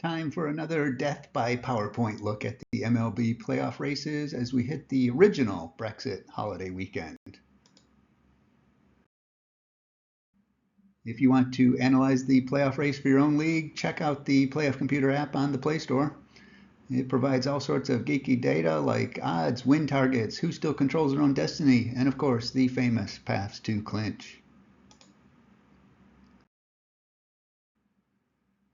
Time for another death by PowerPoint look at the MLB playoff races as we hit the original Brexit holiday weekend. If you want to analyze the playoff race for your own league, check out the Playoff Computer app on the Play Store. It provides all sorts of geeky data like odds, win targets, who still controls their own destiny, and of course the famous paths to clinch.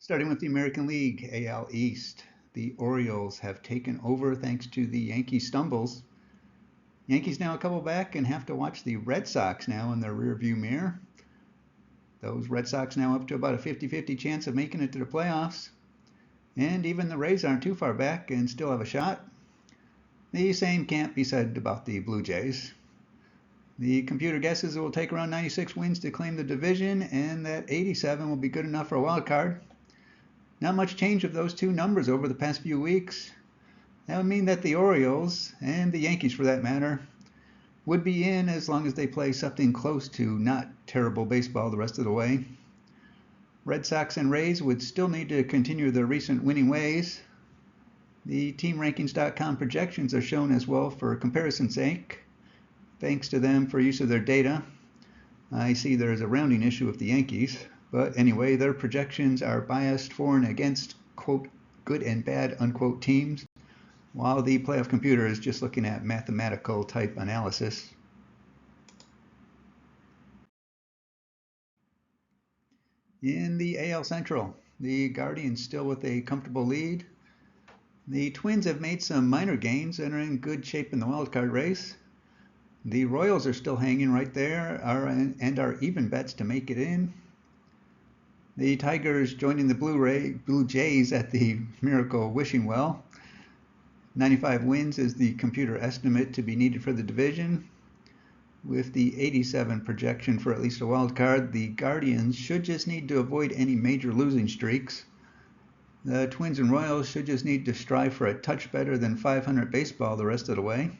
Starting with the American League AL East, the Orioles have taken over thanks to the Yankees' stumbles. Yankees now a couple back and have to watch the Red Sox now in their rearview mirror. Those Red Sox now up to about a 50-50 chance of making it to the playoffs. And even the Rays aren't too far back and still have a shot. The same can't be said about the Blue Jays. The computer guesses it will take around 96 wins to claim the division, and that 87 will be good enough for a wild card. Not much change of those two numbers over the past few weeks. That would mean that the Orioles, and the Yankees for that matter, would be in as long as they play something close to not terrible baseball the rest of the way. Red Sox and Rays would still need to continue their recent winning ways. The TeamRankings.com projections are shown as well for comparison's sake. Thanks to them for use of their data. I see there's a rounding issue with the Yankees. But anyway, their projections are biased for and against, quote, good and bad, unquote, teams, while the playoff computer is just looking at mathematical type analysis. In the AL Central, the Guardians still with a comfortable lead. The Twins have made some minor gains and are in good shape in the wildcard race. The Royals are still hanging right there and are even bets to make it in. The Tigers joining the Blue Jays at the Miracle Wishing Well. 95 wins is the computer estimate to be needed for the division. With the 87 projection for at least a wild card, the Guardians should just need to avoid any major losing streaks. The Twins and Royals should just need to strive for a touch better than 500 baseball the rest of the way.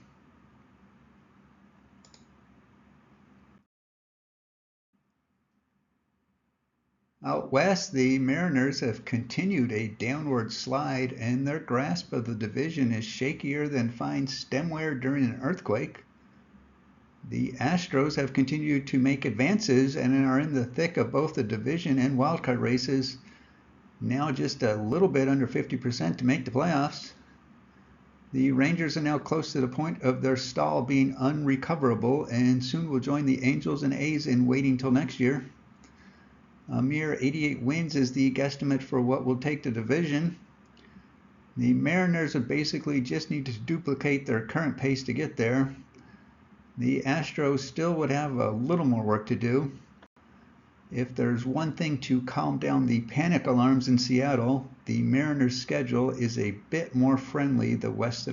Out west, the Mariners have continued a downward slide, and their grasp of the division is shakier than fine stemware during an earthquake. The Astros have continued to make advances and are in the thick of both the division and wildcard races, now just a little bit under 50% to make the playoffs. The Rangers are now close to the point of their stall being unrecoverable and soon will join the Angels and A's in waiting till next year. A mere 88 wins is the guesstimate for what will take the division. The Mariners would basically just need to duplicate their current pace to get there. The Astros still would have a little more work to do. If there's one thing to calm down the panic alarms in Seattle, the Mariners' schedule is a bit more friendly the rest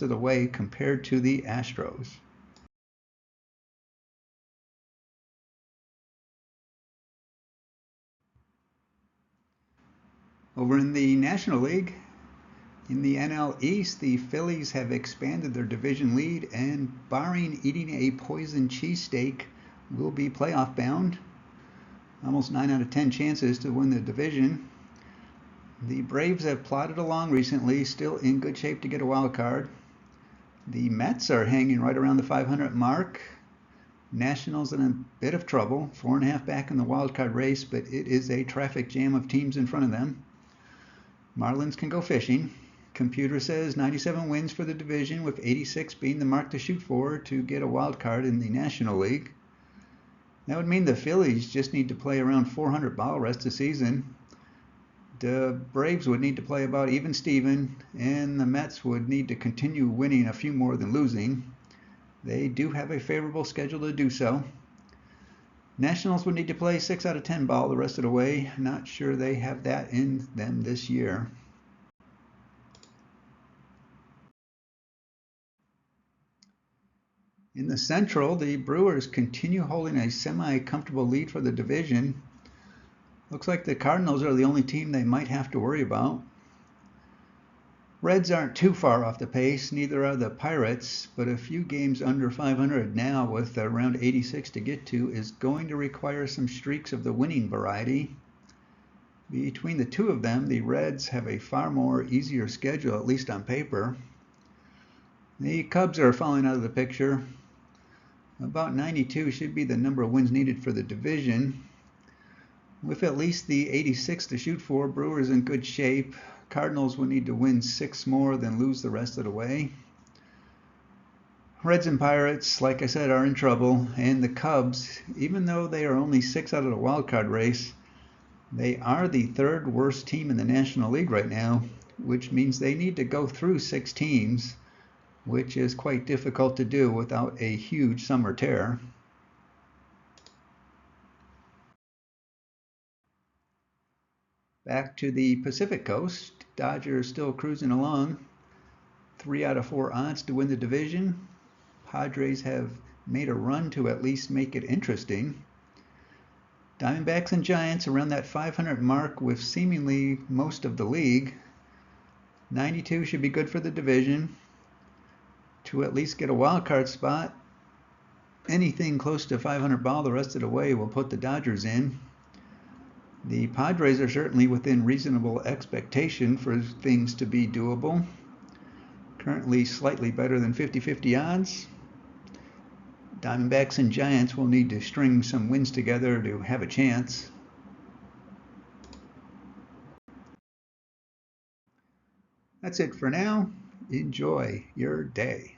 of the way compared to the Astros. Over in the National League, in the NL East, the Phillies have expanded their division lead and, barring eating a poison cheesesteak, will be playoff bound. Almost 9 out of 10 chances to win the division. The Braves have plodded along recently, still in good shape to get a wild card. The Mets are hanging right around the 500 mark. Nationals in a bit of trouble, 4.5 back in the wild card race, but it is a traffic jam of teams in front of them. Marlins can go fishing. Computer says 97 wins for the division, with 86 being the mark to shoot for to get a wild card in the National League. That would mean the Phillies just need to play around 400 ball rest of the season. The Braves would need to play about even Steven, and the Mets would need to continue winning a few more than losing. They do have a favorable schedule to do so. Nationals would need to play 6 out of 10 ball the rest of the way. Not sure they have that in them this year. In the Central, the Brewers continue holding a semi-comfortable lead for the division. Looks like the Cardinals are the only team they might have to worry about. Reds aren't too far off the pace, neither are the Pirates, but a few games under 500 now with around 86 to get to is going to require some streaks of the winning variety. Between the two of them, the Reds have a far more easier schedule, at least on paper. The Cubs are falling out of the picture. About 92 should be the number of wins needed for the division. With at least the 86 to shoot for, Brewers in good shape. Cardinals will need to win 6 more than lose the rest of the way. Reds and Pirates, like I said, are in trouble. And the Cubs, even though they are only 6 out of the wild card race, they are the 3rd worst team in the National League right now, which means they need to go through 6 teams, which is quite difficult to do without a huge summer tear. Back to the Pacific Coast, Dodgers still cruising along. 3 out of 4 odds to win the division. Padres have made a run to at least make it interesting. Diamondbacks and Giants around that 500 mark with seemingly most of the league. 92 should be good for the division. To at least get a wild card spot, anything close to 500 ball the rest of the way will put the Dodgers in. The Padres are certainly within reasonable expectation for things to be doable. Currently slightly better than 50-50 odds. Diamondbacks and Giants will need to string some wins together to have a chance. That's it for now. Enjoy your day.